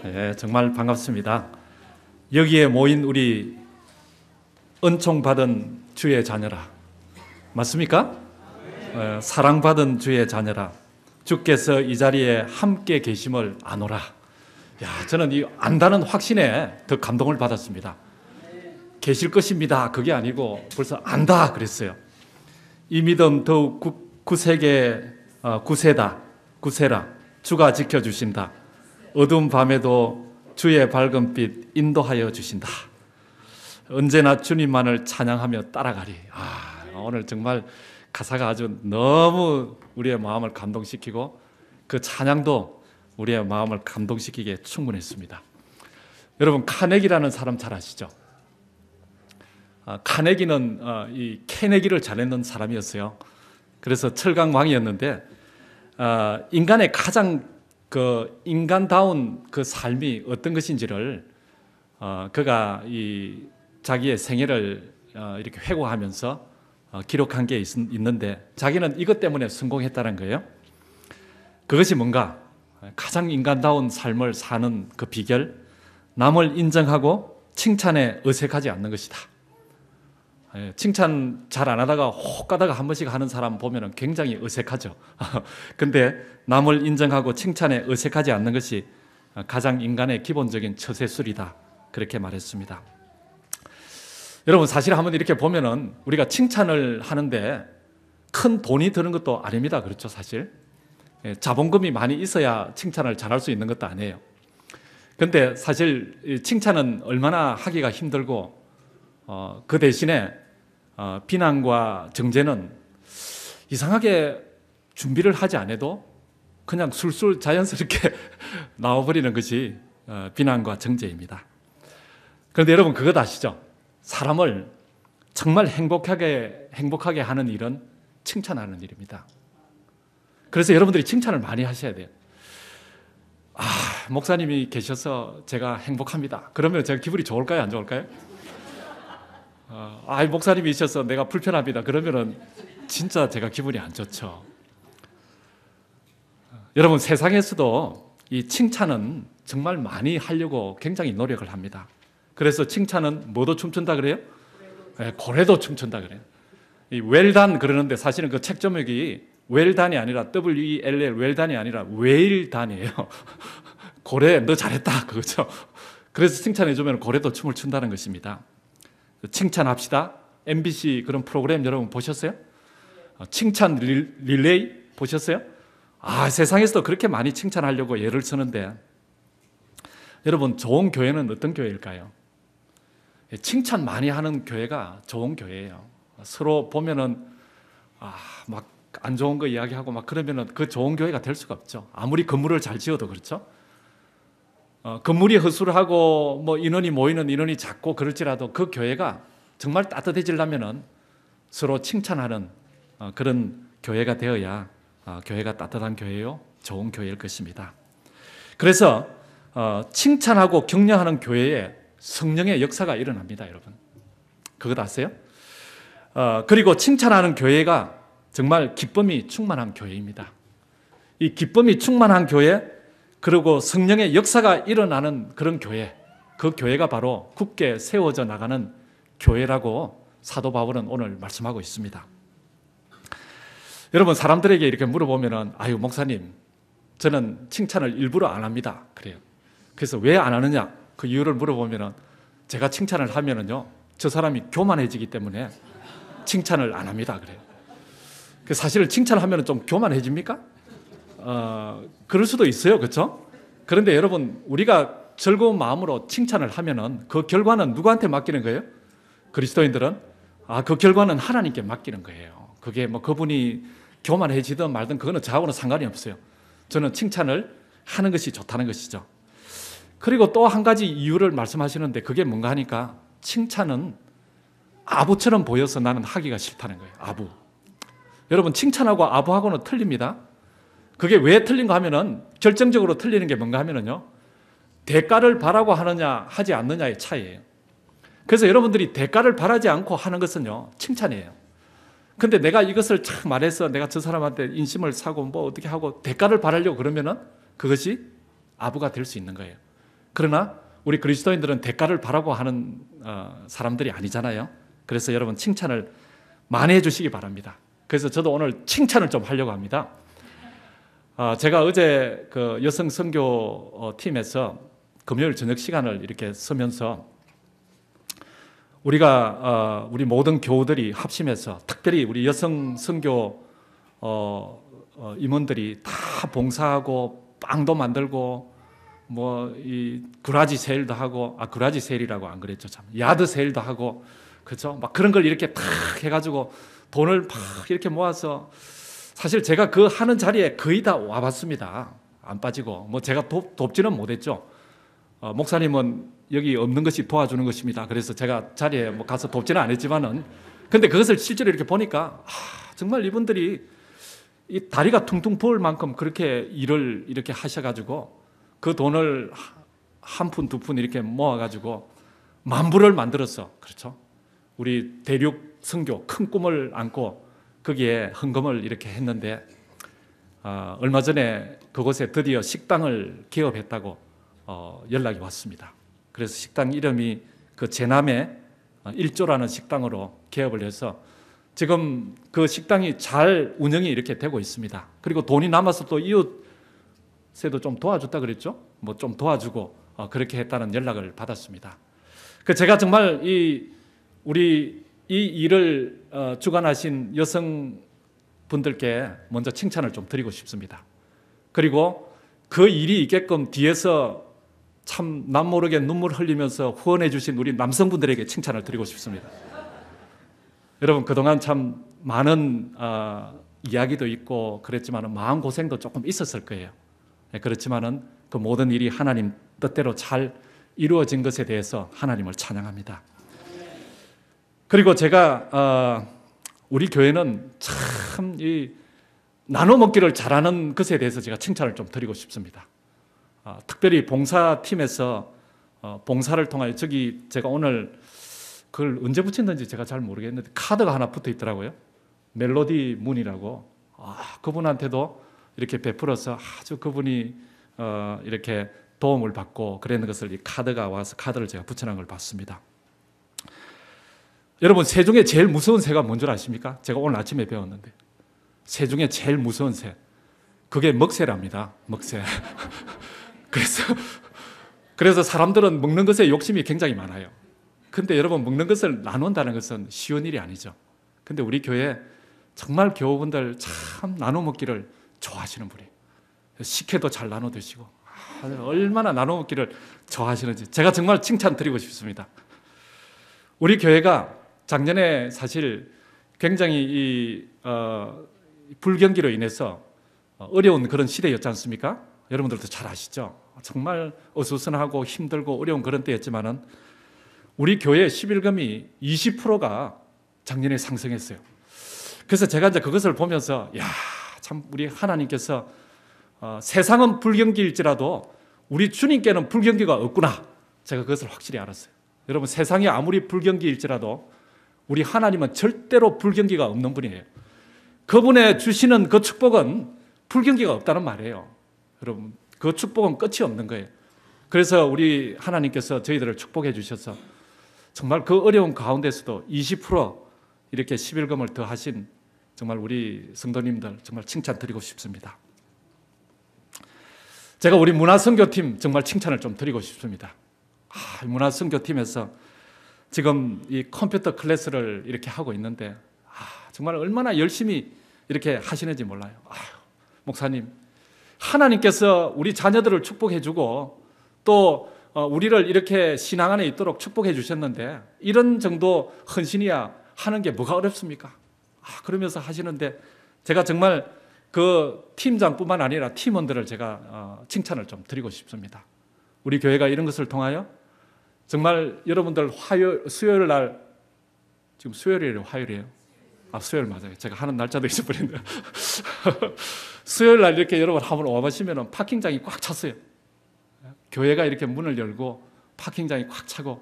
네, 정말 반갑습니다. 여기에 모인 우리 은총 받은 주의 자녀라. 맞습니까? 사랑받은 주의 자녀라. 주께서 이 자리에 함께 계심을 아노라. 저는 이 안다는 확신에 더 감동을 받았습니다. 계실 것입니다. 그게 아니고 벌써 안다 그랬어요. 이 믿음 더욱 구세라. 주가 지켜주신다. 어두운 밤에도 주의 밝은 빛 인도하여 주신다. 언제나 주님만을 찬양하며 따라가리. 오늘 정말 가사가 아주 너무 우리의 마음을 감동시키고 그 찬양도 우리의 마음을 감동시키기에 충분했습니다. 여러분, 카네기라는 사람 잘 아시죠? 카네기는 이 캐네기를 잘했는 사람이었어요. 그래서 철강왕이었는데 인간의 가장 인간다운 그 삶이 어떤 것인지를 그가 자기의 생애를 이렇게 회고하면서 기록한 게 있는데 자기는 이것 때문에 성공했다는 거예요. 그것이 뭔가? 가장 인간다운 삶을 사는 그 비결, 남을 인정하고 칭찬에 어색하지 않는 것이다. 칭찬 잘 안 하다가 혹 가다가 한 번씩 하는 사람 보면 굉장히 어색하죠. 근데 남을 인정하고 칭찬에 어색하지 않는 것이 가장 인간의 기본적인 처세술이다. 그렇게 말했습니다. 여러분, 사실 한번 이렇게 보면은 우리가 칭찬을 하는데 큰 돈이 드는 것도 아닙니다. 그렇죠, 사실. 자본금이 많이 있어야 칭찬을 잘할 수 있는 것도 아니에요. 근데 사실 칭찬은 얼마나 하기가 힘들고 그 대신에 비난과 정죄는 이상하게 준비를 하지 않아도 그냥 술술 자연스럽게 나와버리는 것이 비난과 정죄입니다. 그런데 여러분, 그것 아시죠? 사람을 정말 행복하게 하는 일은 칭찬하는 일입니다. 그래서 여러분들이 칭찬을 많이 하셔야 돼요. 목사님이 계셔서 제가 행복합니다. 그러면 제가 기분이 좋을까요? 안 좋을까요? 목사님이 있어서 내가 불편합니다. 그러면은 진짜 제가 기분이 안 좋죠. 여러분, 세상에서도 이 칭찬은 정말 많이 하려고 굉장히 노력을 합니다. 그래서 칭찬은 뭐도 춤춘다 그래요? 고래도 춤춘다 그래요. 이 웰단 그러는데 사실은 그 책 제목이 웰단이 아니라 WELL 웰단이 아니라 웨일단이에요. 고래 너 잘했다 그거죠. 그래서 칭찬해 주면 고래도 춤을 춘다는 것입니다. 칭찬합시다. MBC 그런 프로그램 여러분 보셨어요? 칭찬 릴레이 보셨어요? 세상에서도 그렇게 많이 칭찬하려고 애를 쓰는데 여러분, 좋은 교회는 어떤 교회일까요? 칭찬 많이 하는 교회가 좋은 교회예요. 서로 보면은 막 안 좋은 거 이야기하고 막 그러면은 그 좋은 교회가 될 수가 없죠. 아무리 건물을 잘 지어도 그렇죠. 건물이 허술하고 뭐 인원이 모이는 인원이 작고 그럴지라도 그 교회가 정말 따뜻해지려면은 서로 칭찬하는 그런 교회가 되어야 교회가 따뜻한 교회요, 좋은 교회일 것입니다. 그래서 칭찬하고 격려하는 교회에 성령의 역사가 일어납니다, 여러분. 그것 아세요? 그리고 칭찬하는 교회가 정말 기쁨이 충만한 교회입니다. 이 기쁨이 충만한 교회, 그리고 성령의 역사가 일어나는 그런 교회, 그 교회가 바로 굳게 세워져 나가는 교회라고 사도 바울은 오늘 말씀하고 있습니다. 여러분, 사람들에게 이렇게 물어보면은 목사님, 저는 칭찬을 일부러 안 합니다. 그래요. 그래서 왜 안 하느냐? 그 이유를 물어보면은 제가 칭찬을 하면은요, 저 사람이 교만해지기 때문에 칭찬을 안 합니다. 그래요. 사실 칭찬을 하면은 좀 교만해집니까? 그럴 수도 있어요. 그렇죠? 그런데 여러분, 우리가 즐거운 마음으로 칭찬을 하면은 그 결과는 누구한테 맡기는 거예요? 그리스도인들은 그 결과는 하나님께 맡기는 거예요. 그게 뭐 그분이 교만해지든 말든 그거는 저하고는 상관이 없어요. 저는 칭찬을 하는 것이 좋다는 것이죠. 그리고 또 한 가지 이유를 말씀하시는데 그게 뭔가 하니까 칭찬은 아부처럼 보여서 나는 하기가 싫다는 거예요. 아부. 여러분, 칭찬하고 아부하고는 틀립니다. 그게 왜 틀린가 하면은 결정적으로 틀리는 게 뭔가 하면은요, 대가를 바라고 하느냐 하지 않느냐의 차이예요. 그래서 여러분들이 대가를 바라지 않고 하는 것은요, 칭찬이에요. 근데 내가 이것을 참 말해서 내가 저 사람한테 인심을 사고 뭐 어떻게 하고 대가를 바라려고 그러면은 그것이 아부가 될 수 있는 거예요. 그러나 우리 그리스도인들은 대가를 바라고 하는 사람들이 아니잖아요. 그래서 여러분 칭찬을 많이 해주시기 바랍니다. 그래서 저도 오늘 칭찬을 좀 하려고 합니다. 제가 어제 그 여성 선교 팀에서 금요일 저녁 시간을 이렇게 서면서 우리가 우리 모든 교우들이 합심해서 특별히 우리 여성 선교 임원들이 다 봉사하고 빵도 만들고 뭐 이 구라지 세일도 하고 구라지 세일이라고 안 그랬죠 참 야드 세일도 하고 그죠 막 그런 걸 이렇게 탁 해가지고 돈을 막 이렇게 모아서 사실 제가 그 하는 자리에 거의 다 와봤습니다. 안 빠지고 뭐 제가 돕지는 못했죠. 목사님은 여기 없는 것이 도와주는 것입니다. 그래서 제가 자리에 뭐 가서 돕지는 않았지만은 근데 그것을 실제로 이렇게 보니까 정말 이분들이 이 다리가 퉁퉁 부을 만큼 그렇게 일을 이렇게 하셔가지고 그 돈을 한 푼, 두 푼 이렇게 모아가지고 만불을 만들었어. 그렇죠? 우리 대륙 선교 큰 꿈을 안고 거기에 헌금을 이렇게 했는데 얼마 전에 그곳에 드디어 식당을 개업했다고 연락이 왔습니다. 그래서 식당 이름이 그 제남의 일조라는 식당으로 개업을 해서 지금 그 식당이 잘 운영이 이렇게 되고 있습니다. 그리고 돈이 남아서 또 이웃에도 좀 도와줬다 그랬죠? 뭐 좀 도와주고 그렇게 했다는 연락을 받았습니다. 그 제가 정말 우리 이 일을 주관하신 여성분들께 먼저 칭찬을 좀 드리고 싶습니다. 그리고 그 일이 있게끔 뒤에서 참 남모르게 눈물 흘리면서 후원해 주신 우리 남성분들에게 칭찬을 드리고 싶습니다. 여러분 그동안 참 많은 이야기도 있고 그랬지만 마음고생도 조금 있었을 거예요. 그렇지만 그 모든 일이 하나님 뜻대로 잘 이루어진 것에 대해서 하나님을 찬양합니다. 그리고 제가 우리 교회는 참 이 나눠 먹기를 잘하는 것에 대해서 제가 칭찬을 좀 드리고 싶습니다. 특별히 봉사팀에서 봉사를 통하여 저기 제가 오늘 그걸 언제 붙였는지 제가 잘 모르겠는데 카드가 하나 붙어 있더라고요. 멜로디 문이라고 그분한테도 이렇게 베풀어서 아주 그분이 이렇게 도움을 받고 그랬는 것을 이 카드가 와서 카드를 제가 붙여놓은 걸 봤습니다. 여러분 새 중에 제일 무서운 새가 뭔 줄 아십니까? 제가 오늘 아침에 배웠는데 새 중에 제일 무서운 새 그게 먹새랍니다. 먹새. 그래서 사람들은 먹는 것에 욕심이 굉장히 많아요. 근데 여러분 먹는 것을 나눈다는 것은 쉬운 일이 아니죠. 근데 우리 교회 정말 교우분들 참 나눠 먹기를 좋아하시는 분이에요. 식혜도 잘 나눠 드시고 얼마나 나눠 먹기를 좋아하시는지 제가 정말 칭찬 드리고 싶습니다. 우리 교회가 작년에 사실 굉장히 불경기로 인해서 어려운 그런 시대였지 않습니까? 여러분들도 잘 아시죠? 정말 어수선하고 힘들고 어려운 그런 때였지만은 우리 교회 11금이 20%가 작년에 상승했어요. 그래서 제가 이제 그것을 보면서 참 우리 하나님께서 세상은 불경기일지라도 우리 주님께는 불경기가 없구나. 제가 그것을 확실히 알았어요. 여러분 세상이 아무리 불경기일지라도 우리 하나님은 절대로 불경기가 없는 분이에요. 그분의 주시는 그 축복은 불경기가 없다는 말이에요. 여러분 그 축복은 끝이 없는 거예요. 그래서 우리 하나님께서 저희들을 축복해 주셔서 정말 그 어려운 가운데서도 20% 이렇게 11금을 더 하신 정말 우리 성도님들 정말 칭찬드리고 싶습니다. 제가 우리 문화선교팀 정말 칭찬을 좀 드리고 싶습니다. 문화선교팀에서 지금 이 컴퓨터 클래스를 이렇게 하고 있는데 정말 얼마나 열심히 이렇게 하시는지 몰라요. 목사님, 하나님께서 우리 자녀들을 축복해 주고 또 우리를 이렇게 신앙 안에 있도록 축복해 주셨는데 이런 정도 헌신이야 하는 게 뭐가 어렵습니까? 그러면서 하시는데 제가 정말 그 팀장뿐만 아니라 팀원들을 제가 칭찬을 좀 드리고 싶습니다. 우리 교회가 이런 것을 통하여 정말 여러분들 수요일 날 지금 수요일이에요, 화요일이에요? 수요일 맞아요. 제가 하는 날짜도 있을 뿐인데 수요일 날 이렇게 여러분 한번 와보시면 파킹장이 꽉 찼어요. 교회가 이렇게 문을 열고 파킹장이 꽉 차고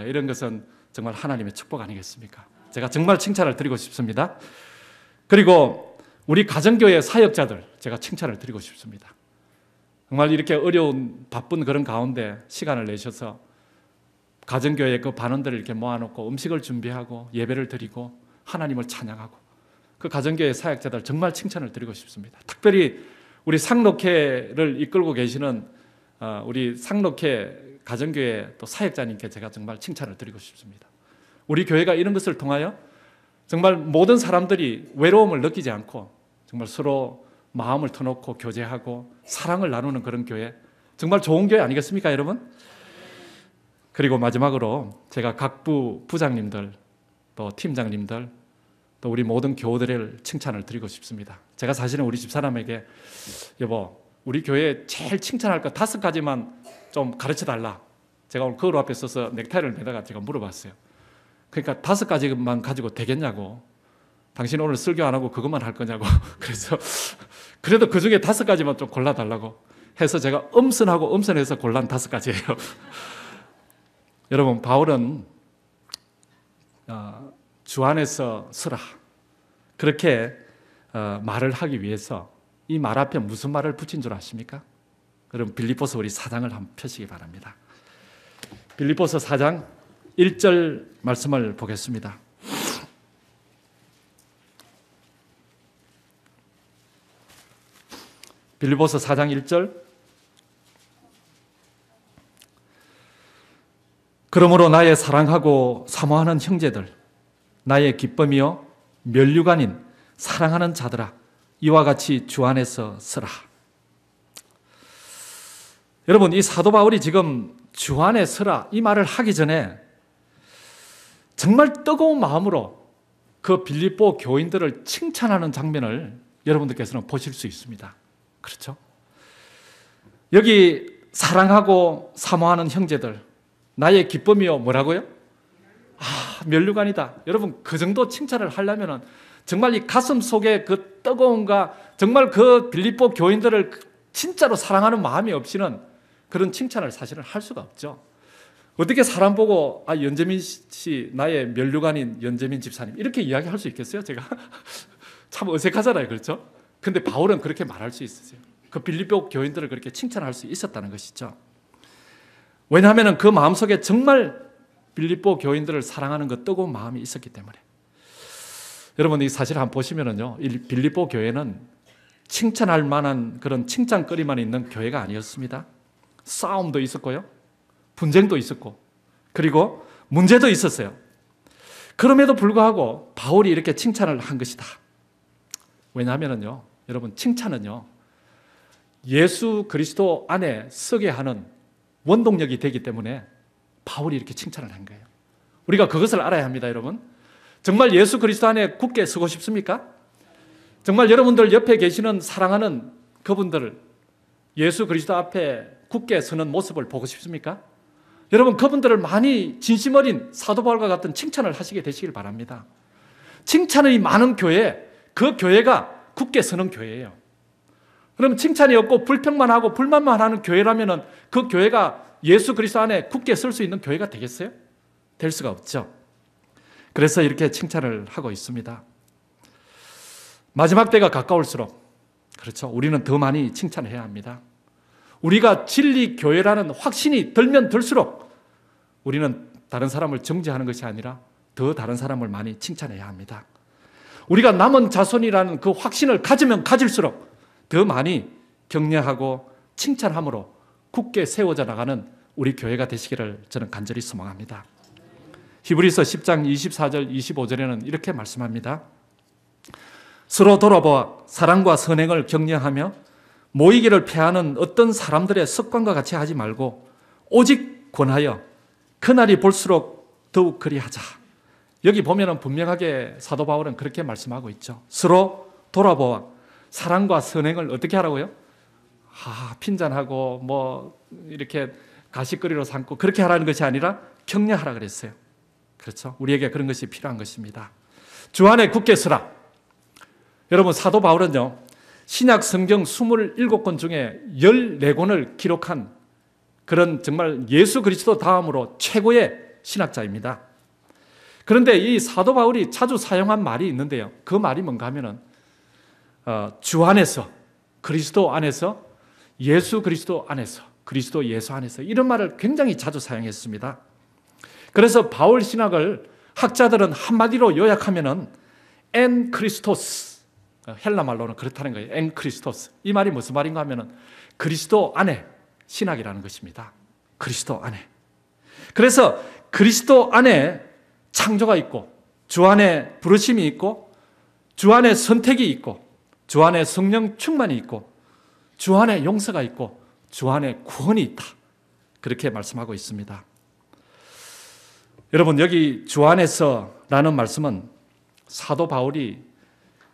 이런 것은 정말 하나님의 축복 아니겠습니까? 제가 정말 칭찬을 드리고 싶습니다. 그리고 우리 가정교회 사역자들 제가 칭찬을 드리고 싶습니다. 정말 이렇게 어려운 바쁜 그런 가운데 시간을 내셔서 가정교회 그 반원들을 이렇게 모아놓고 음식을 준비하고 예배를 드리고 하나님을 찬양하고 그 가정교회 사역자들 정말 칭찬을 드리고 싶습니다. 특별히 우리 상록회를 이끌고 계시는 우리 상록회 가정교회 또 사역자님께 제가 정말 칭찬을 드리고 싶습니다. 우리 교회가 이런 것을 통하여 정말 모든 사람들이 외로움을 느끼지 않고 정말 서로 마음을 터놓고 교제하고 사랑을 나누는 그런 교회, 정말 좋은 교회 아니겠습니까, 여러분? 그리고 마지막으로 제가 각 부 부장님들 또 팀장님들 또 우리 모든 교우들을 칭찬을 드리고 싶습니다. 제가 사실은 우리 집사람에게 여보, 우리 교회에 제일 칭찬할 것 5가지만 좀 가르쳐달라. 제가 오늘 거울 앞에 서서 넥타이를 매다가 제가 물어봤어요. 그러니까 5가지만 가지고 되겠냐고. 당신 오늘 설교 안 하고 그것만 할 거냐고. 그래서 그래도 그 중에 5가지만 좀 골라달라고 해서 제가 엄선하고 엄선해서 골란 5가지예요. 여러분, 바울은 주 안에서 서라 그렇게 말을 하기 위해서 이 말 앞에 무슨 말을 붙인 줄 아십니까? 그럼 빌립보서 우리 4장을 한번 펴시기 바랍니다. 빌립보서 4장 1절 말씀을 보겠습니다. 빌립보서 4장 1절. 그러므로 나의 사랑하고 사모하는 형제들, 나의 기쁨이요 면류관인 사랑하는 자들아, 이와 같이 주 안에서 서라. 여러분, 이 사도 바울이 지금 주 안에 서라 이 말을 하기 전에 정말 뜨거운 마음으로 그 빌립보 교인들을 칭찬하는 장면을 여러분들께서는 보실 수 있습니다. 그렇죠? 여기 사랑하고 사모하는 형제들, 나의 기쁨이요 뭐라고요? 면류관이다. 여러분, 그 정도 칭찬을 하려면 정말 이 가슴 속에 그 뜨거움과 정말 그 빌립보 교인들을 진짜로 사랑하는 마음이 없이는 그런 칭찬을 사실은 할 수가 없죠. 어떻게 사람 보고 연재민 씨 나의 면류관인 연재민 집사님 이렇게 이야기할 수 있겠어요? 제가 참 어색하잖아요. 그렇죠? 근데 바울은 그렇게 말할 수 있었어요. 그 빌립보 교인들을 그렇게 칭찬할 수 있었다는 것이죠. 왜냐하면 그 마음속에 정말 빌립보 교인들을 사랑하는 그 뜨거운 마음이 있었기 때문에. 여러분, 이 사실 한번 보시면은요, 이 빌립보 교회는 칭찬할 만한 그런 칭찬거리만 있는 교회가 아니었습니다. 싸움도 있었고요, 분쟁도 있었고, 그리고 문제도 있었어요. 그럼에도 불구하고 바울이 이렇게 칭찬을 한 것이다. 왜냐하면요, 여러분, 칭찬은요, 예수 그리스도 안에 서게 하는 원동력이 되기 때문에 바울이 이렇게 칭찬을 한 거예요. 우리가 그것을 알아야 합니다, 여러분. 정말 예수 그리스도 안에 굳게 서고 싶습니까? 정말 여러분들 옆에 계시는 사랑하는 그분들을 예수 그리스도 앞에 굳게 서는 모습을 보고 싶습니까? 여러분, 그분들을 많이 진심 어린 사도 바울과 같은 칭찬을 하시게 되시길 바랍니다. 칭찬이 많은 교회, 그 교회가 굳게 서는 교회예요. 그럼 칭찬이 없고 불평만 하고 불만만 하는 교회라면 그 교회가 예수 그리스도 안에 굳게 설 수 있는 교회가 되겠어요? 될 수가 없죠. 그래서 이렇게 칭찬을 하고 있습니다. 마지막 때가 가까울수록, 그렇죠, 우리는 더 많이 칭찬해야 합니다. 우리가 진리 교회라는 확신이 들면 들수록 우리는 다른 사람을 정죄하는 것이 아니라 더 다른 사람을 많이 칭찬해야 합니다. 우리가 남은 자손이라는 그 확신을 가지면 가질수록 더 많이 격려하고 칭찬함으로 굳게 세워져 나가는 우리 교회가 되시기를 저는 간절히 소망합니다. 히브리서 10장 24절 25절에는 이렇게 말씀합니다. 서로 돌아보아 사랑과 선행을 격려하며 모이기를 패하는 어떤 사람들의 습관과 같이 하지 말고 오직 권하여 그날이 볼수록 더욱 그리하자. 여기 보면은 분명하게 사도 바울은 그렇게 말씀하고 있죠. 서로 돌아보아 사랑과 선행을 어떻게 하라고요? 핀잔하고 뭐 이렇게 가시거리로 삼고 그렇게 하라는 것이 아니라 격려하라 그랬어요. 그렇죠? 우리에게 그런 것이 필요한 것입니다. 주 안에 굳게 서라. 여러분, 사도 바울은요, 신약 성경 27권 중에 14권을 기록한 그런 정말 예수 그리스도 다음으로 최고의 신학자입니다. 그런데 이 사도 바울이 자주 사용한 말이 있는데요. 그 말이 뭔가 하면은 주 안에서, 그리스도 안에서 예수 그리스도 안에서, 그리스도 예수 안에서 이런 말을 굉장히 자주 사용했습니다. 그래서 바울 신학을 학자들은 한마디로 요약하면은 엔 크리스토스, 헬라 말로는 그렇다는 거예요. 엔 크리스토스. 이 말이 무슨 말인가 하면은 그리스도 안에 신학이라는 것입니다. 그리스도 안에. 그래서 그리스도 안에 창조가 있고, 주 안에 부르심이 있고, 주 안에 선택이 있고, 주 안에 성령 충만이 있고, 주 안에 용서가 있고, 주 안에 구원이 있다. 그렇게 말씀하고 있습니다. 여러분, 여기 주 안에서라는 말씀은 사도 바울이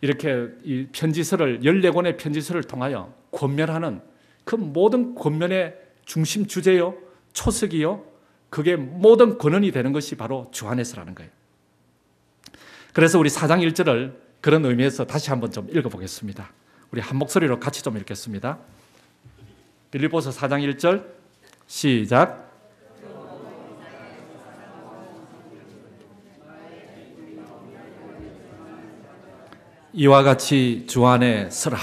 이렇게 이 편지서를, 14권의 편지서를 통하여 권면하는 그 모든 권면의 중심 주제요, 초석이요, 그게 모든 권원이 되는 것이 바로 주 안에서라는 거예요. 그래서 우리 4장 1절을 그런 의미에서 다시 한번 좀 읽어보겠습니다. 우리 한 목소리로 같이 좀 읽겠습니다. 빌립보서 4장 1절 시작. 이와 같이 주 안에 서라.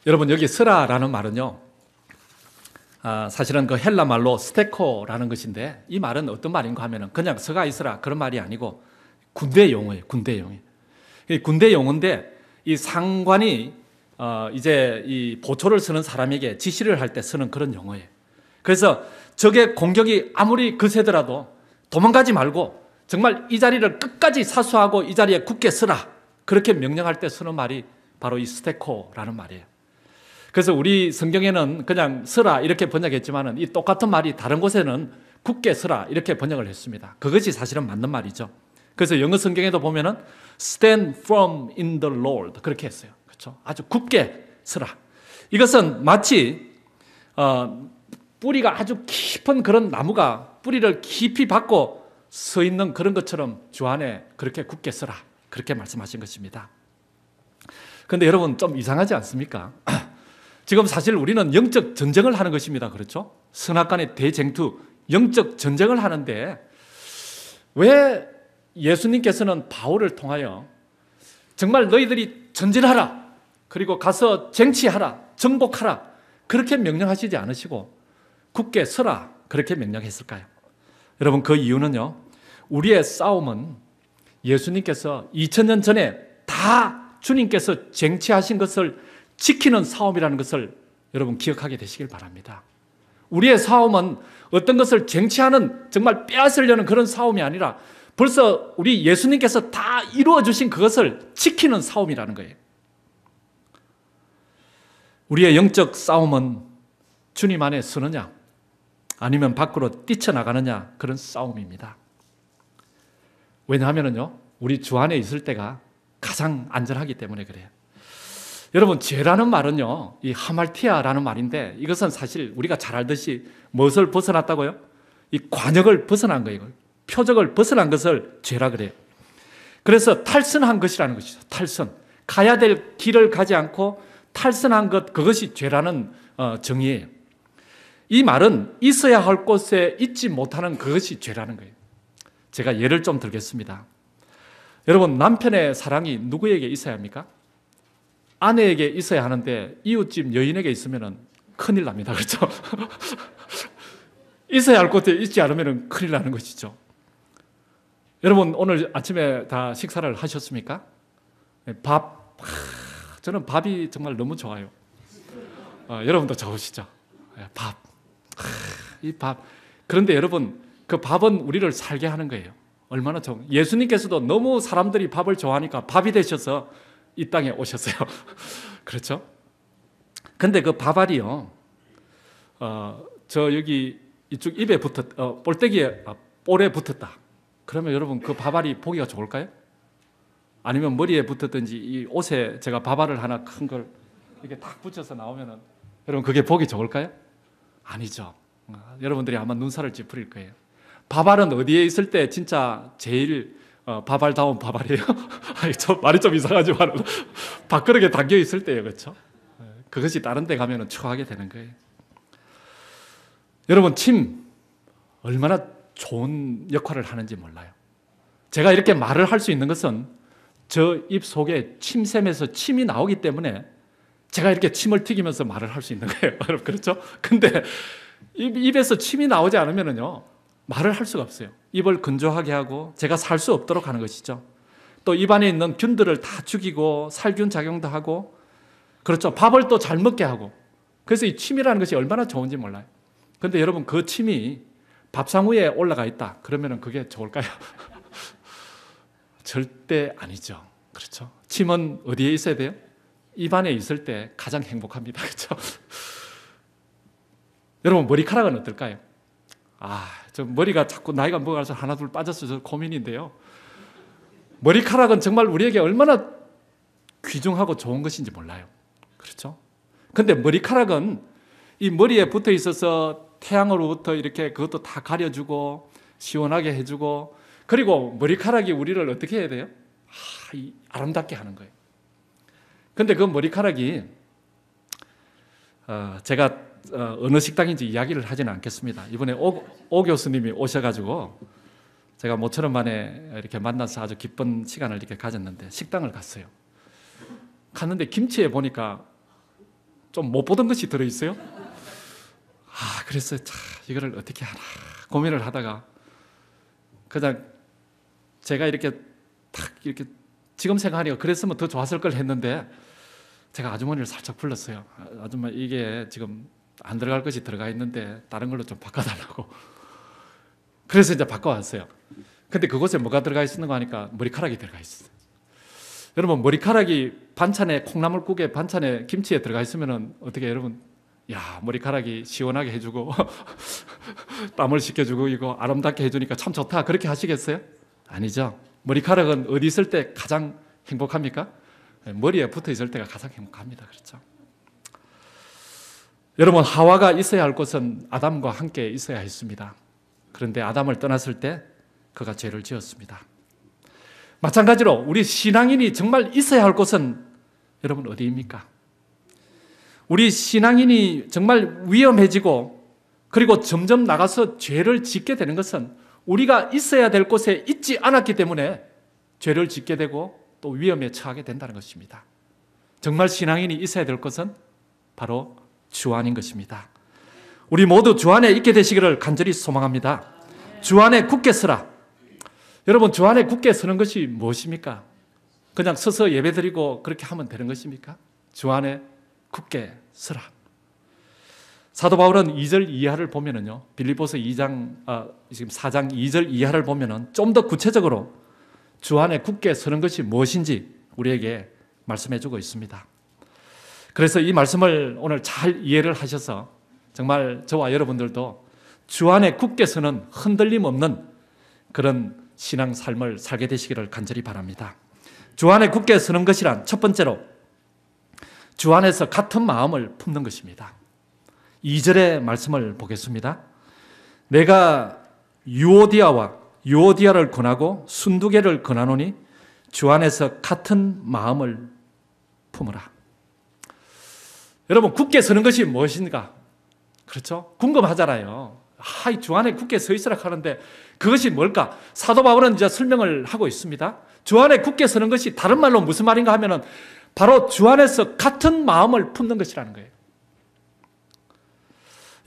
여러분, 여기 서라라는 말은요, 사실은 그 헬라 말로 스테코라는 것인데, 이 말은 어떤 말인가 하면은 그냥 서가 있어라 그런 말이 아니고 군대 용어예요. 군대 용어. 군대 용어인데 이 상관이 이제 이 보초를 서는 사람에게 지시를 할 때 쓰는 그런 용어예요. 그래서 적의 공격이 아무리 거세더라도 도망가지 말고 정말 이 자리를 끝까지 사수하고 이 자리에 굳게 서라, 그렇게 명령할 때 쓰는 말이 바로 이 스테코라는 말이에요. 그래서 우리 성경에는 그냥 서라 이렇게 번역했지만 이 똑같은 말이 다른 곳에는 굳게 서라 이렇게 번역을 했습니다. 그것이 사실은 맞는 말이죠. 그래서 영어 성경에도 보면은 stand firm in the Lord 그렇게 했어요. 그렇죠? 아주 굳게 서라. 이것은 마치 뿌리가 아주 깊은 그런 나무가 뿌리를 깊이 박고 서 있는 그런 것처럼 주 안에 그렇게 굳게 서라, 그렇게 말씀하신 것입니다. 그런데 여러분, 좀 이상하지 않습니까? 지금 사실 우리는 영적 전쟁을 하는 것입니다. 그렇죠? 선악간의 대쟁투, 영적 전쟁을 하는데 왜 예수님께서는 바울을 통하여 정말 너희들이 전진하라, 그리고 가서 쟁취하라, 정복하라 그렇게 명령하시지 않으시고 굳게 서라 그렇게 명령했을까요? 여러분, 그 이유는요, 우리의 싸움은 예수님께서 2000년 전에 다 주님께서 쟁취하신 것을 지키는 싸움이라는 것을 여러분 기억하게 되시길 바랍니다. 우리의 싸움은 어떤 것을 쟁취하는, 정말 빼앗으려는 그런 싸움이 아니라 벌써 우리 예수님께서 다 이루어 주신 그것을 지키는 싸움이라는 거예요. 우리의 영적 싸움은 주님 안에 서느냐 아니면 밖으로 뛰쳐나가느냐, 그런 싸움입니다. 왜냐하면요, 우리 주 안에 있을 때가 가장 안전하기 때문에 그래요. 여러분, 죄라는 말은요, 이 하말티아라는 말인데 이것은 사실 우리가 잘 알듯이 무엇을 벗어났다고요? 이 관역을 벗어난 거예요. 표적을 벗어난 것을 죄라 그래요. 그래서 탈선한 것이라는 것이죠. 탈선. 가야 될 길을 가지 않고 탈선한 것, 그것이 죄라는 정의예요. 이 말은 있어야 할 곳에 있지 못하는 그것이 죄라는 거예요. 제가 예를 좀 들겠습니다. 여러분, 남편의 사랑이 누구에게 있어야 합니까? 아내에게 있어야 하는데 이웃집 여인에게 있으면 큰일 납니다. 그렇죠? 있어야 할 곳에 있지 않으면 큰일 나는 것이죠. 여러분, 오늘 아침에 다 식사를 하셨습니까? 저는 밥이 정말 너무 좋아요. 여러분도 좋으시죠? 이 밥. 그런데 여러분, 그 밥은 우리를 살게 하는 거예요. 얼마나 좋은. 예수님께서도 너무 사람들이 밥을 좋아하니까 밥이 되셔서 이 땅에 오셨어요. 그렇죠? 근데 그 밥알이요, 저 여기 이쪽 입에 볼때기에 볼에 붙었다. 그러면 여러분, 그 밥알이 보기가 좋을까요? 아니면 머리에 붙었든지 이 옷에 제가 밥알을 하나 큰 걸 이렇게 탁 붙여서 나오면은 여러분, 그게 보기 좋을까요? 아니죠. 여러분들이 아마 눈살을 찌푸릴 거예요. 밥알은 어디에 있을 때 진짜 제일 밥알다운 밥알이에요? 말이 좀 이상하지만 밥그릇에 담겨 있을 때예요. 그렇죠? 그것이 다른 데 가면 추하게 되는 거예요. 여러분, 침 얼마나 좋은 역할을 하는지 몰라요. 제가 이렇게 말을 할 수 있는 것은 저 입 속에 침샘에서 침이 나오기 때문에 제가 이렇게 침을 튀기면서 말을 할 수 있는 거예요. 여러분, 그렇죠? 근데 입에서 침이 나오지 않으면요, 말을 할 수가 없어요. 입을 건조하게 하고 제가 살 수 없도록 하는 것이죠. 또 입안에 있는 균들을 다 죽이고 살균 작용도 하고, 그렇죠. 밥을 또 잘 먹게 하고. 그래서 이 침이라는 것이 얼마나 좋은지 몰라요. 근데 여러분, 그 침이 밥상 위에 올라가 있다. 그러면 그게 좋을까요? 절대 아니죠. 그렇죠. 침은 어디에 있어야 돼요? 입안에 있을 때 가장 행복합니다. 그렇죠? 여러분, 머리카락은 어떨까요? 저 머리가 자꾸 나이가 먹어서 하나 둘 빠졌어서 고민인데요. 머리카락은 정말 우리에게 얼마나 귀중하고 좋은 것인지 몰라요. 그렇죠? 근데 머리카락은 이 머리에 붙어 있어서 태양으로부터 이렇게 그것도 다 가려주고 시원하게 해주고, 그리고 머리카락이 우리를 어떻게 해야 돼요? 아름답게 하는 거예요. 근데 그 머리카락이 제가 어느 식당인지 이야기를 하지는 않겠습니다. 이번에 오 교수님이 오셔가지고 제가 모처럼 만에 이렇게 만나서 아주 기쁜 시간을 이렇게 가졌는데, 식당을 갔어요. 갔는데 김치에 보니까 좀 못 보던 것이 들어있어요. 그래서 이거를 어떻게 하나 고민을 하다가 그냥 제가 이렇게 탁 이렇게 지금 생각하니까 그랬으면 더 좋았을 걸 했는데, 제가 아주머니를 살짝 불렀어요. 아줌마, 이게 지금 안 들어갈 것이 들어가 있는데 다른 걸로 좀 바꿔달라고. 그래서 이제 바꿔왔어요. 근데 그곳에 뭐가 들어가 있는 거 하니까 머리카락이 들어가 있어요. 여러분, 머리카락이 반찬에, 콩나물국에, 반찬에, 김치에 들어가 있으면 어떻게, 여러분, 머리카락이 시원하게 해주고 땀을 식혀주고 이거 아름답게 해주니까 참 좋다, 그렇게 하시겠어요? 아니죠. 머리카락은 어디 있을 때 가장 행복합니까? 머리에 붙어 있을 때가 가장 행복합니다. 그렇죠? 여러분, 하와가 있어야 할 곳은 아담과 함께 있어야 했습니다. 그런데 아담을 떠났을 때 그가 죄를 지었습니다. 마찬가지로 우리 신앙인이 정말 있어야 할 곳은 여러분 어디입니까? 우리 신앙인이 정말 위험해지고 그리고 점점 나가서 죄를 짓게 되는 것은 우리가 있어야 될 곳에 있지 않았기 때문에 죄를 짓게 되고 또 위험에 처하게 된다는 것입니다. 정말 신앙인이 있어야 될 것은 바로 주 안인 것입니다. 우리 모두 주 안에 있게 되시기를 간절히 소망합니다. 주 안에 굳게 서라. 여러분, 주 안에 굳게 서는 것이 무엇입니까? 그냥 서서 예배드리고 그렇게 하면 되는 것입니까? 주 안에 굳게 서라. 사도 바울은 2절 이하를 보면은요, 빌립보서 4장 2절 이하를 보면은 좀 더 구체적으로 주 안에 굳게 서는 것이 무엇인지 우리에게 말씀해 주고 있습니다. 그래서 이 말씀을 오늘 잘 이해를 하셔서 정말 저와 여러분들도 주 안에 굳게 서는 흔들림 없는 그런 신앙 삶을 살게 되시기를 간절히 바랍니다. 주 안에 굳게 서는 것이란 첫 번째로 주 안에서 같은 마음을 품는 것입니다. 2절의 말씀을 보겠습니다. 내가 유오디아를 권하고 순두개를 권하노니 주 안에서 같은 마음을 품으라. 여러분, 굳게 서는 것이 무엇인가? 그렇죠? 궁금하잖아요. 주 안에 굳게 서 있으라 하는데 그것이 뭘까? 사도 바울은 이제 설명을 하고 있습니다. 주 안에 굳게 서는 것이 다른 말로 무슨 말인가 하면은 바로 주 안에서 같은 마음을 품는 것이라는 거예요.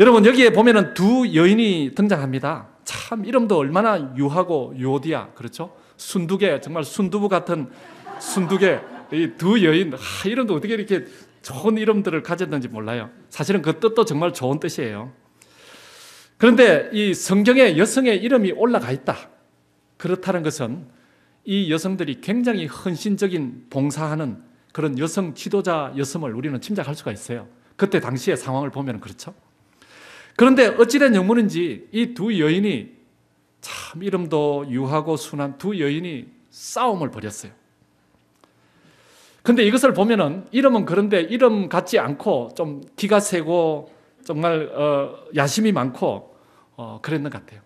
여러분, 여기에 보면은 두 여인이 등장합니다. 참 이름도 얼마나 유하고 유오디아, 그렇죠? 순두개, 정말 순두부 같은 순두개, 이 두 여인, 이름도 어떻게 이렇게 좋은 이름들을 가졌는지 몰라요. 사실은 그 뜻도 정말 좋은 뜻이에요. 그런데 이 성경에 여성의 이름이 올라가 있다. 그렇다는 것은 이 여성들이 굉장히 헌신적인 봉사하는 그런 여성 지도자였음을 우리는 짐작할 수가 있어요. 그때 당시의 상황을 보면 그렇죠. 그런데 어찌된 영문인지 이 두 여인이 참 이름도 유하고 순한 두 여인이 싸움을 벌였어요. 근데 이것을 보면은 이름은 그런데 이름 같지 않고 좀 기가 세고 정말 야심이 많고 그랬는 것 같아요.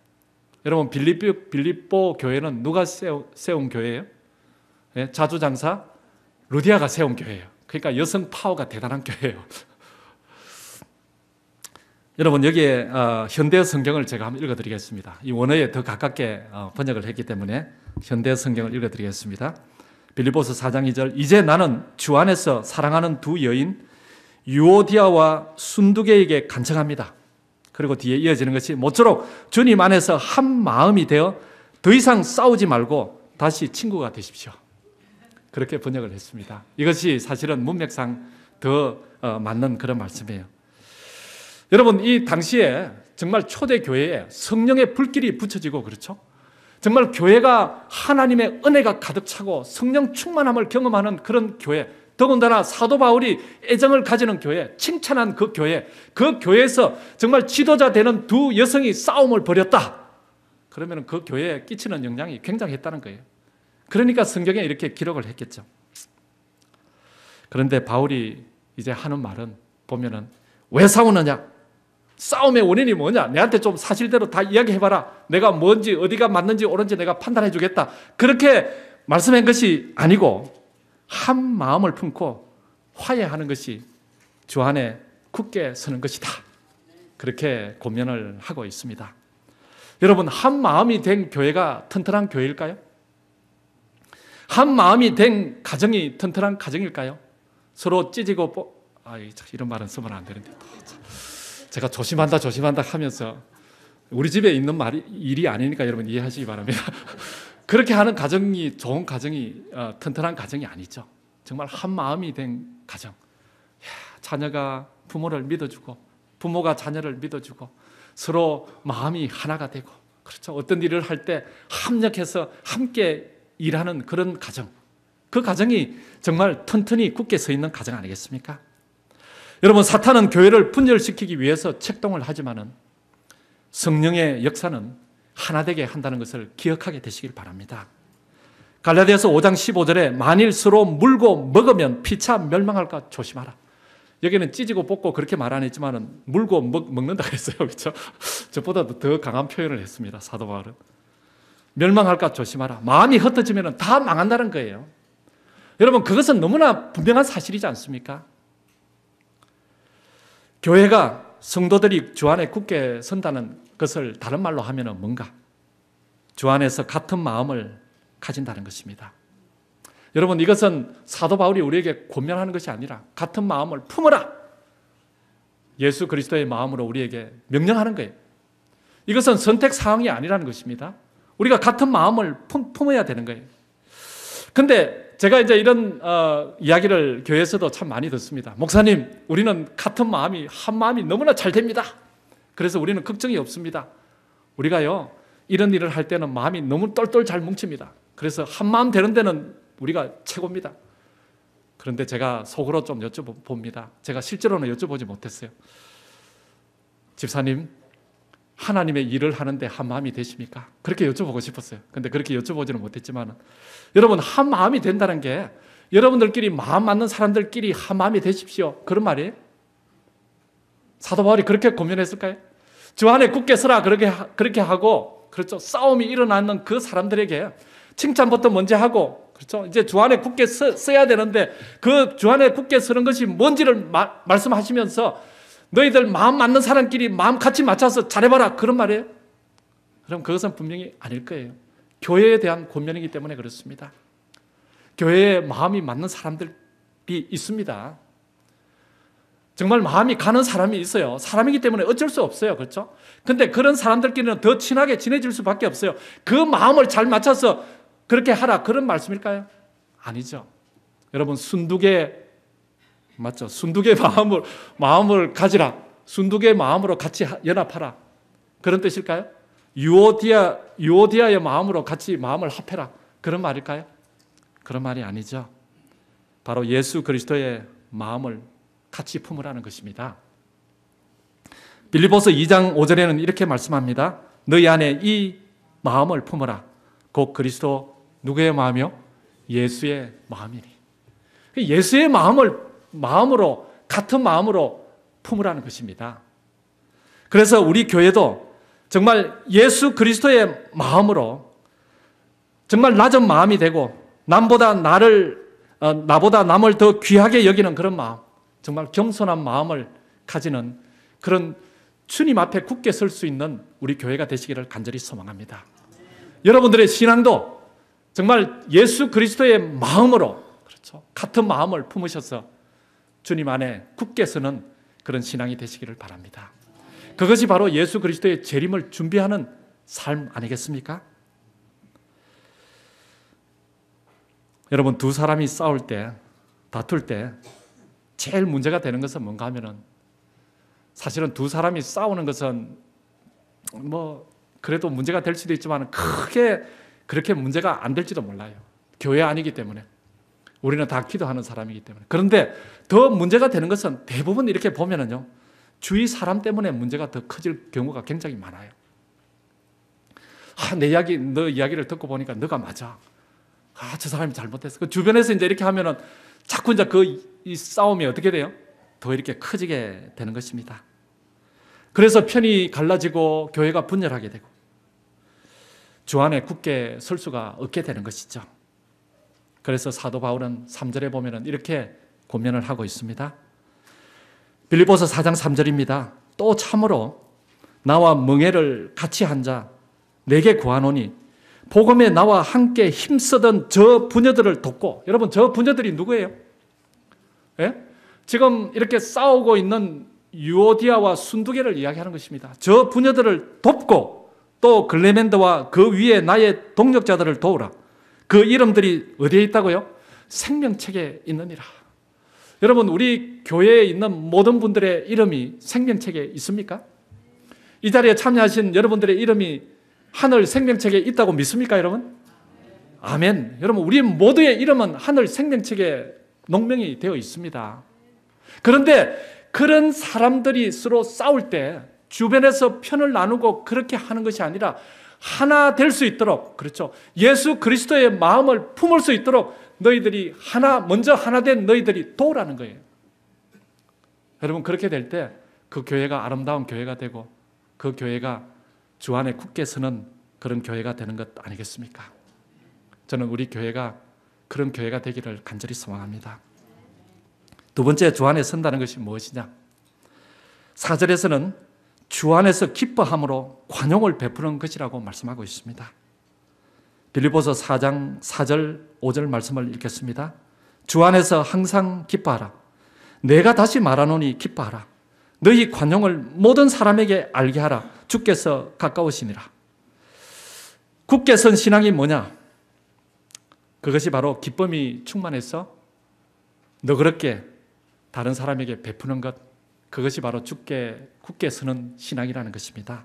여러분, 빌립보 교회는 누가 세운 교회예요? 네, 자주장사 루디아가 세운 교회예요. 그러니까 여성 파워가 대단한 교회예요. 여러분, 여기에 현대 성경을 제가 한번 읽어드리겠습니다. 이 원어에 더 가깝게 번역을 했기 때문에 현대 성경을 읽어드리겠습니다. 빌립보서 4장 2절, 이제 나는 주 안에서 사랑하는 두 여인 유오디아와 순두계에게 간청합니다. 그리고 뒤에 이어지는 것이 모쪼록 주님 안에서 한 마음이 되어 더 이상 싸우지 말고 다시 친구가 되십시오. 그렇게 번역을 했습니다. 이것이 사실은 문맥상 더 맞는 그런 말씀이에요. 여러분, 이 당시에 정말 초대 교회에 성령의 불길이 붙여지고, 그렇죠? 정말 교회가 하나님의 은혜가 가득 차고 성령 충만함을 경험하는 그런 교회, 더군다나 사도 바울이 애정을 가지는 교회, 칭찬한 그 교회에서 정말 지도자 되는 두 여성이 싸움을 벌였다. 그러면 그 교회에 끼치는 영향이 굉장했다는 거예요. 그러니까 성경에 이렇게 기록을 했겠죠. 그런데 바울이 이제 하는 말은 보면은, 왜 싸우느냐? 싸움의 원인이 뭐냐? 내한테 좀 사실대로 다 이야기해봐라. 내가 뭔지, 어디가 맞는지 옳은지 내가 판단해 주겠다. 그렇게 말씀한 것이 아니고 한 마음을 품고 화해하는 것이 주 안에 굳게 서는 것이다. 그렇게 고면을 하고 있습니다. 여러분, 한 마음이 된 교회가 튼튼한 교회일까요? 한 마음이 된 가정이 튼튼한 가정일까요? 서로 찌지고 이런 말은 쓰면 안 되는데 제가 조심한다 하면서 우리 집에 있는 일이 아니니까 여러분 이해하시기 바랍니다. 그렇게 하는 가정이 좋은 가정이 튼튼한 가정이 아니죠. 정말 한 마음이 된 가정. 자녀가 부모를 믿어주고 부모가 자녀를 믿어주고 서로 마음이 하나가 되고, 그렇죠. 어떤 일을 할 때 합력해서 함께 일하는 그런 가정. 그 가정이 정말 튼튼히 굳게 서 있는 가정 아니겠습니까? 여러분, 사탄은 교회를 분열시키기 위해서 책동을 하지만은 성령의 역사는 하나 되게 한다는 것을 기억하게 되시길 바랍니다. 갈라디아서 5장 15절에 만일 서로 물고 먹으면 피차 멸망할까 조심하라. 여기는 찢고 뽑고 그렇게 말 안 했지만은 물고 먹는다고 했어요. 그렇죠? 저보다도 더 강한 표현을 했습니다. 사도 바울은. 멸망할까 조심하라. 마음이 흩어지면 다 망한다는 거예요. 여러분, 그것은 너무나 분명한 사실이지 않습니까? 교회가 성도들이 주 안에 굳게 선다는 것을 다른 말로 하면 뭔가? 주 안에서 같은 마음을 가진다는 것입니다. 여러분, 이것은 사도 바울이 우리에게 권면하는 것이 아니라 같은 마음을 품어라. 예수 그리스도의 마음으로 우리에게 명령하는 거예요. 이것은 선택 사항이 아니라는 것입니다. 우리가 같은 마음을 품어야 되는 거예요. 근데 제가 이제 이런 이야기를 교회에서도 참 많이 듣습니다. 목사님, 우리는 같은 마음이, 한 마음이 너무나 잘 됩니다. 그래서 우리는 걱정이 없습니다. 우리가요, 이런 일을 할 때는 마음이 너무 똘똘 잘 뭉칩니다. 그래서 한 마음 되는 데는 우리가 최고입니다. 그런데 제가 속으로 좀 여쭤봅니다. 제가 실제로는 여쭤보지 못했어요. 집사님, 하나님의 일을 하는데 한 마음이 되십니까? 그렇게 여쭤보고 싶었어요. 근데 그렇게 여쭤보지는 못했지만, 여러분, 한 마음이 된다는 게 여러분들끼리 마음 맞는 사람들끼리 한 마음이 되십시오. 그런 말이에요? 사도 바울이 그렇게 고면했을까요? 주 안에 굳게 서라 그렇게 하고, 그렇죠. 싸움이 일어나는 그 사람들에게 칭찬부터 먼저 하고, 그렇죠. 이제 주 안에 굳게 서야 되는데 그 주 안에 굳게 서는 것이 뭔지를 말씀하시면서 너희들 마음 맞는 사람끼리 마음 같이 맞춰서 잘해봐라, 그런 말이에요? 그럼 그것은 분명히 아닐 거예요. 교회에 대한 권면이기 때문에 그렇습니다. 교회에 마음이 맞는 사람들이 있습니다. 정말 마음이 가는 사람이 있어요. 사람이기 때문에 어쩔 수 없어요. 그렇죠? 근데 그런 사람들끼리는 더 친하게 지내질 수밖에 없어요. 그 마음을 잘 맞춰서 그렇게 하라, 그런 말씀일까요? 아니죠. 여러분, 순두개 맞죠? 순두개 마음을 가지라. 순두개 마음으로 같이 연합하라. 그런 뜻일까요? 유오디아의 마음으로 같이 마음을 합해라. 그런 말일까요? 그런 말이 아니죠. 바로 예수 그리스도의 마음을 같이 품으라는 것입니다. 빌립보서 2장 5절에는 이렇게 말씀합니다. 너희 안에 이 마음을 품어라. 곧 그리스도 누구의 마음이요? 예수의 마음이니. 예수의 마음으로, 같은 마음으로 품으라는 것입니다. 그래서 우리 교회도 정말 예수 그리스도의 마음으로 정말 낮은 마음이 되고 나보다 남을 더 귀하게 여기는 그런 마음, 정말 겸손한 마음을 가지는 그런 주님 앞에 굳게 설 수 있는 우리 교회가 되시기를 간절히 소망합니다. 여러분들의 신앙도 정말 예수 그리스도의 마음으로, 그렇죠, 같은 마음을 품으셔서 주님 안에 굳게 서는 그런 신앙이 되시기를 바랍니다. 그것이 바로 예수 그리스도의 재림을 준비하는 삶 아니겠습니까? 여러분, 두 사람이 싸울 때, 다툴 때 제일 문제가 되는 것은 뭔가 하면은, 사실은 두 사람이 싸우는 것은 뭐 그래도 문제가 될 수도 있지만 크게 그렇게 문제가 안 될지도 몰라요. 교회 아니기 때문에. 우리는 다 기도하는 사람이기 때문에. 그런데 더 문제가 되는 것은 대부분 이렇게 보면은요, 주위 사람 때문에 문제가 더 커질 경우가 굉장히 많아요. 너 이야기를 듣고 보니까 너가 맞아. 저 사람이 잘못했어. 그 주변에서 이제 이렇게 하면은 자꾸 이제 이 싸움이 어떻게 돼요? 더 이렇게 커지게 되는 것입니다. 그래서 편이 갈라지고 교회가 분열하게 되고 주 안에 굳게 설 수가 없게 되는 것이죠. 그래서 사도 바울은 3절에 보면은 이렇게 권면을 하고 있습니다. 빌립보서 4장 3절입니다. 또 참으로 나와 멍에를 같이 한 자 내게 구하노니 복음에 나와 함께 힘쓰던 저 부녀들을 돕고, 여러분 저 부녀들이 누구예요? 예? 지금 이렇게 싸우고 있는 유오디아와 순두개를 이야기하는 것입니다. 저 부녀들을 돕고 또 글레멘드와 그 위에 나의 동력자들을 도우라. 그 이름들이 어디에 있다고요? 생명책에 있느니라. 여러분, 우리 교회에 있는 모든 분들의 이름이 생명책에 있습니까? 이 자리에 참여하신 여러분들의 이름이 하늘 생명책에 있다고 믿습니까, 여러분? 아멘. 여러분, 우리 모두의 이름은 하늘 생명책에 농명이 되어 있습니다. 그런데 그런 사람들이 서로 싸울 때 주변에서 편을 나누고 그렇게 하는 것이 아니라 하나 될 수 있도록, 그렇죠, 예수 그리스도의 마음을 품을 수 있도록 너희들이 먼저 하나 된 너희들이 도우라는 거예요. 여러분, 그렇게 될 때 그 교회가 아름다운 교회가 되고 그 교회가 주 안에 굳게 서는 그런 교회가 되는 것 아니겠습니까? 저는 우리 교회가 그런 교회가 되기를 간절히 소망합니다. 두 번째, 주 안에 선다는 것이 무엇이냐? 4절에서는 주 안에서 기뻐함으로 관용을 베푸는 것이라고 말씀하고 있습니다. 빌립보서 4장 4절 5절 말씀을 읽겠습니다. 주 안에서 항상 기뻐하라. 내가 다시 말하노니 기뻐하라. 너희 관용을 모든 사람에게 알게 하라. 주께서 가까우시니라. 굳게 선 신앙이 뭐냐? 그것이 바로 기쁨이 충만해서 너그럽게 다른 사람에게 베푸는 것, 그것이 바로 굳게 서는 신앙이라는 것입니다.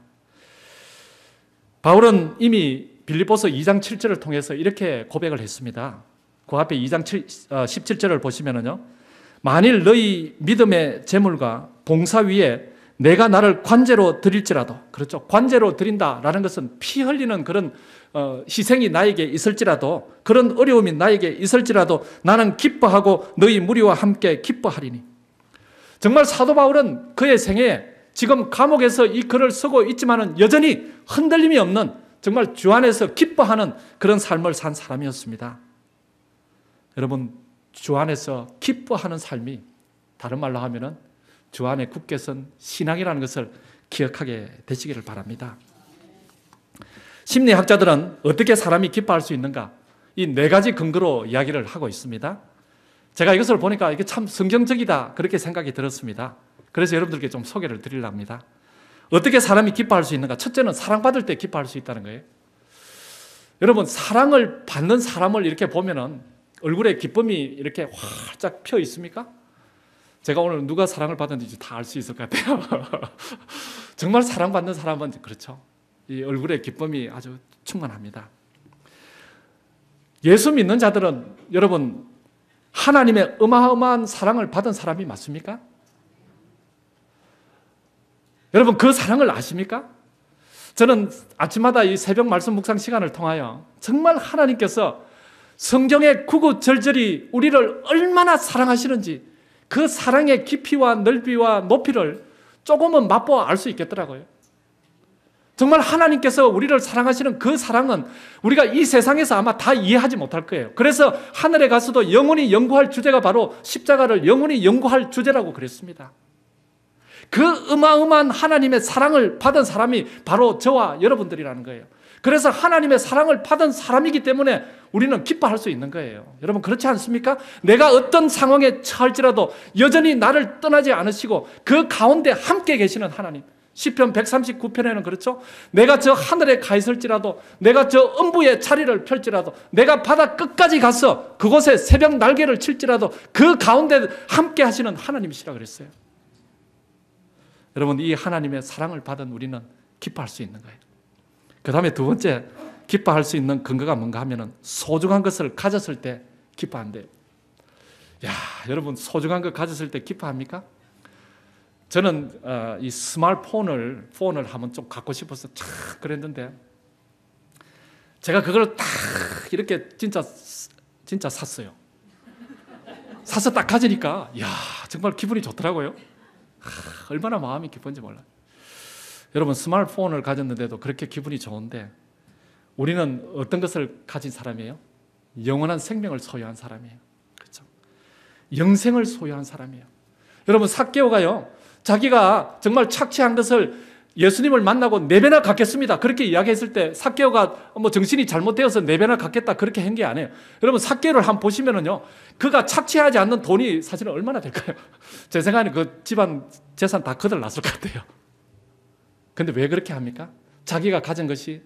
바울은 이미 빌립보서 2장 7절을 통해서 이렇게 고백을 했습니다. 그 앞에 2장 17절을 보시면요, 만일 너희 믿음의 재물과 봉사 위에 내가 나를 관제로 드릴지라도, 그렇죠, 관제로 드린다라는 것은 피 흘리는 그런 희생이 나에게 있을지라도, 그런 어려움이 나에게 있을지라도 나는 기뻐하고 너희 무리와 함께 기뻐하리니. 정말 사도 바울은 그의 생애에 지금 감옥에서 이 글을 쓰고 있지만은 여전히 흔들림이 없는, 정말 주 안에서 기뻐하는 그런 삶을 산 사람이었습니다. 여러분, 주 안에서 기뻐하는 삶이, 다른 말로 하면은 주 안에 굳게 선 신앙이라는 것을 기억하게 되시기를 바랍니다. 심리학자들은 어떻게 사람이 기뻐할 수 있는가, 이 네 가지 근거로 이야기를 하고 있습니다. 제가 이것을 보니까 이게 참 성경적이다, 그렇게 생각이 들었습니다. 그래서 여러분들께 좀 소개를 드리려고 합니다. 어떻게 사람이 기뻐할 수 있는가? 첫째는 사랑받을 때 기뻐할 수 있다는 거예요. 여러분, 사랑을 받는 사람을 이렇게 보면은 얼굴에 기쁨이 이렇게 활짝 펴 있습니까? 제가 오늘 누가 사랑을 받았는지 다 알 수 있을 것 같아요. 정말 사랑받는 사람은 그렇죠, 이 얼굴에 기쁨이 아주 충만합니다. 예수 믿는 자들은 여러분 하나님의 어마어마한 사랑을 받은 사람이 맞습니까? 여러분, 그 사랑을 아십니까? 저는 아침마다 이 새벽 말씀 묵상 시간을 통하여 정말 하나님께서 성경의 구구절절히 우리를 얼마나 사랑하시는지 그 사랑의 깊이와 넓이와 높이를 조금은 맛보아 알 수 있겠더라고요. 정말 하나님께서 우리를 사랑하시는 그 사랑은 우리가 이 세상에서 아마 다 이해하지 못할 거예요. 그래서 하늘에 가서도 영원히 연구할 주제가 바로 십자가를 영원히 연구할 주제라고 그랬습니다. 그 어마어마한 하나님의 사랑을 받은 사람이 바로 저와 여러분들이라는 거예요. 그래서 하나님의 사랑을 받은 사람이기 때문에 우리는 기뻐할 수 있는 거예요. 여러분 그렇지 않습니까? 내가 어떤 상황에 처할지라도 여전히 나를 떠나지 않으시고 그 가운데 함께 계시는 하나님. 시편 139편에는 그렇죠. 내가 저 하늘에 가 있을지라도, 내가 저 음부의 자리를 펼지라도, 내가 바다 끝까지 가서 그곳에 새벽 날개를 칠지라도 그 가운데 함께 하시는 하나님이시라 그랬어요. 여러분 이 하나님의 사랑을 받은 우리는 기뻐할 수 있는 거예요. 그 다음에 두 번째 기뻐할 수 있는 근거가 뭔가 하면은 소중한 것을 가졌을 때 기뻐한대요. 야, 여러분 소중한 것 가졌을 때 기뻐합니까? 저는 이 스마트폰을 한번 좀 갖고 싶어서 참 그랬는데 제가 그걸 딱 이렇게 진짜 샀어요. 사서 딱 가지니까 야, 정말 기분이 좋더라고요. 얼마나 마음이 기쁜지 몰라요. 여러분 스마트폰을 가졌는데도 그렇게 기분이 좋은데 우리는 어떤 것을 가진 사람이에요? 영원한 생명을 소유한 사람이에요. 그렇죠? 영생을 소유한 사람이에요. 여러분 삭개오가요, 자기가 정말 착취한 것을 예수님을 만나고 4배나 갚겠습니다. 그렇게 이야기했을 때 삭개오가 뭐 정신이 잘못되어서 4배나 갚겠다 그렇게 한 게 아니에요. 여러분 삭개오를 한번 보시면은요, 그가 착취하지 않는 돈이 사실은 얼마나 될까요? 제 생각에는 그 집안 재산 다 거들났을 것 같아요. 근데 왜 그렇게 합니까? 자기가 가진 것이,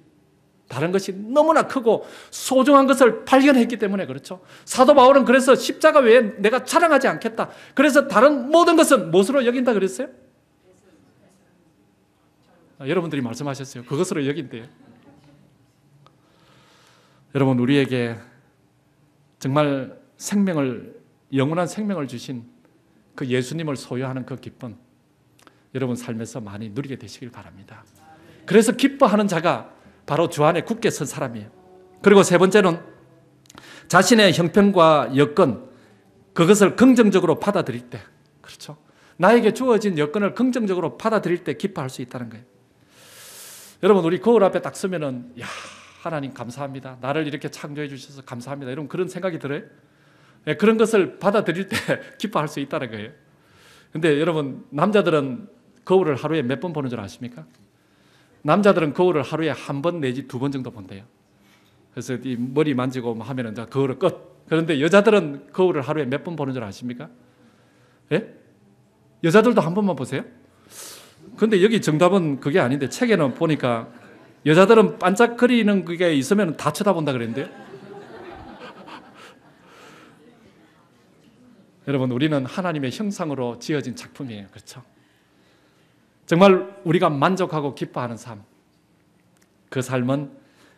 다른 것이 너무나 크고 소중한 것을 발견했기 때문에 그렇죠. 사도 바울은 그래서 십자가 외에 내가 자랑하지 않겠다. 그래서 다른 모든 것은 무엇으로 여긴다 그랬어요? 여러분들이 말씀하셨어요. 그것으로 여긴대요. 여러분 우리에게 정말 영원한 생명을 주신 그 예수님을 소유하는 그 기쁨, 여러분 삶에서 많이 누리게 되시길 바랍니다. 그래서 기뻐하는 자가 바로 주 안에 굳게 선 사람이에요. 그리고 세 번째는 자신의 형편과 여건, 그것을 긍정적으로 받아들일 때, 그렇죠? 나에게 주어진 여건을 긍정적으로 받아들일 때 기뻐할 수 있다는 거예요. 여러분 우리 거울 앞에 딱 서면은 야, 하나님 감사합니다. 나를 이렇게 창조해 주셔서 감사합니다. 여러분 그런 생각이 들어요? 네, 그런 것을 받아들일 때 기뻐할 수 있다는 거예요. 근데 여러분 남자들은 거울을 하루에 몇 번 보는 줄 아십니까? 남자들은 거울을 하루에 1번 내지 2번 정도 본대요. 그래서 이 머리 만지고 하면은 거울을 끝. 그런데 여자들은 거울을 하루에 몇 번 보는 줄 아십니까? 예? 여자들도 1번만 보세요? 근데 여기 정답은 그게 아닌데 책에는 보니까 여자들은 반짝거리는 그게 있으면 다 쳐다본다 그랬는데요. 여러분 우리는 하나님의 형상으로 지어진 작품이에요. 그렇죠? 정말 우리가 만족하고 기뻐하는 삶, 그 삶은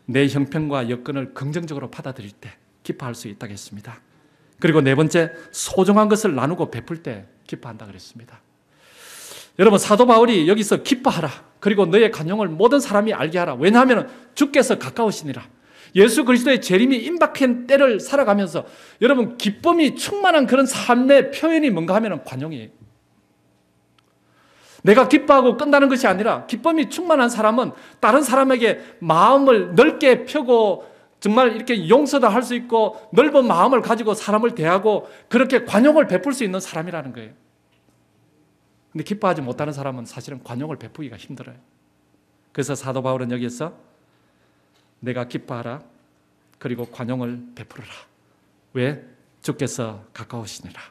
내 형편과 여건을 긍정적으로 받아들일 때 기뻐할 수 있다겠습니다. 그리고 네 번째, 소중한 것을 나누고 베풀 때 기뻐한다 그랬습니다. 여러분 사도 바울이 여기서 기뻐하라, 그리고 너의 간용을 모든 사람이 알게 하라. 왜냐하면 주께서 가까우시니라. 예수 그리스도의 재림이 임박한 때를 살아가면서 여러분 기쁨이 충만한 그런 삶의 표현이 뭔가 하면 관용이에요. 내가 기뻐하고 끝나는 것이 아니라 기쁨이 충만한 사람은 다른 사람에게 마음을 넓게 펴고 정말 이렇게 용서도 할 수 있고 넓은 마음을 가지고 사람을 대하고 그렇게 관용을 베풀 수 있는 사람이라는 거예요. 근데 기뻐하지 못하는 사람은 사실은 관용을 베푸기가 힘들어요. 그래서 사도 바울은 여기서 내가 기뻐하라, 그리고 관용을 베풀어라. 왜? 주께서 가까우시니라.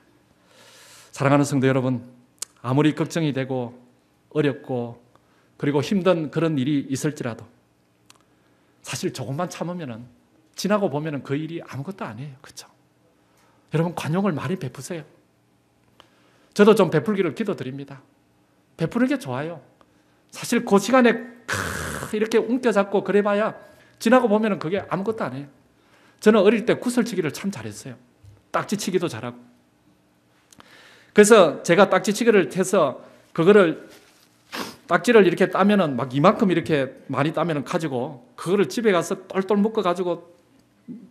사랑하는 성도 여러분, 아무리 걱정이 되고 어렵고 그리고 힘든 그런 일이 있을지라도 사실 조금만 참으면은, 지나고 보면은 그 일이 아무것도 아니에요. 그렇죠? 여러분 관용을 많이 베푸세요. 저도 좀 베풀기를 기도드립니다. 베푸는 게 좋아요. 사실 그 시간에 이렇게 움켜잡고 그래봐야 지나고 보면은 그게 아무것도 아니에요. 저는 어릴 때 구슬치기를 참 잘했어요. 딱지치기도 잘하고. 그래서 제가 딱지치기를 해서 그거를 딱지를 이렇게 따면은 막 이만큼 이렇게 많이 따면은 가지고 그거를 집에 가서 똘똘 묶어가지고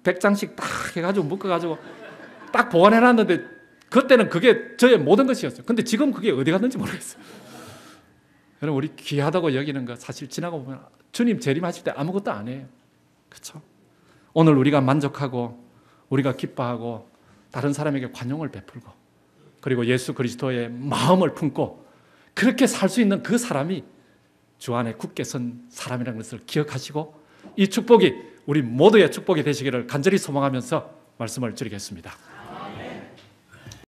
100장씩 딱 해가지고 묶어가지고 딱 보관해놨는데 그때는 그게 저의 모든 것이었어요. 근데 지금 그게 어디 갔는지 모르겠어요. 여러분 우리 귀하다고 여기는 거 사실 지나고 보면 주님 재림하실 때 아무것도 안 해요. 그렇죠? 오늘 우리가 만족하고 우리가 기뻐하고 다른 사람에게 관용을 베풀고 그리고 예수 그리스도의 마음을 품고 그렇게 살 수 있는 그 사람이 주 안에 굳게 선 사람이라는 것을 기억하시고 이 축복이 우리 모두의 축복이 되시기를 간절히 소망하면서 말씀을 드리겠습니다.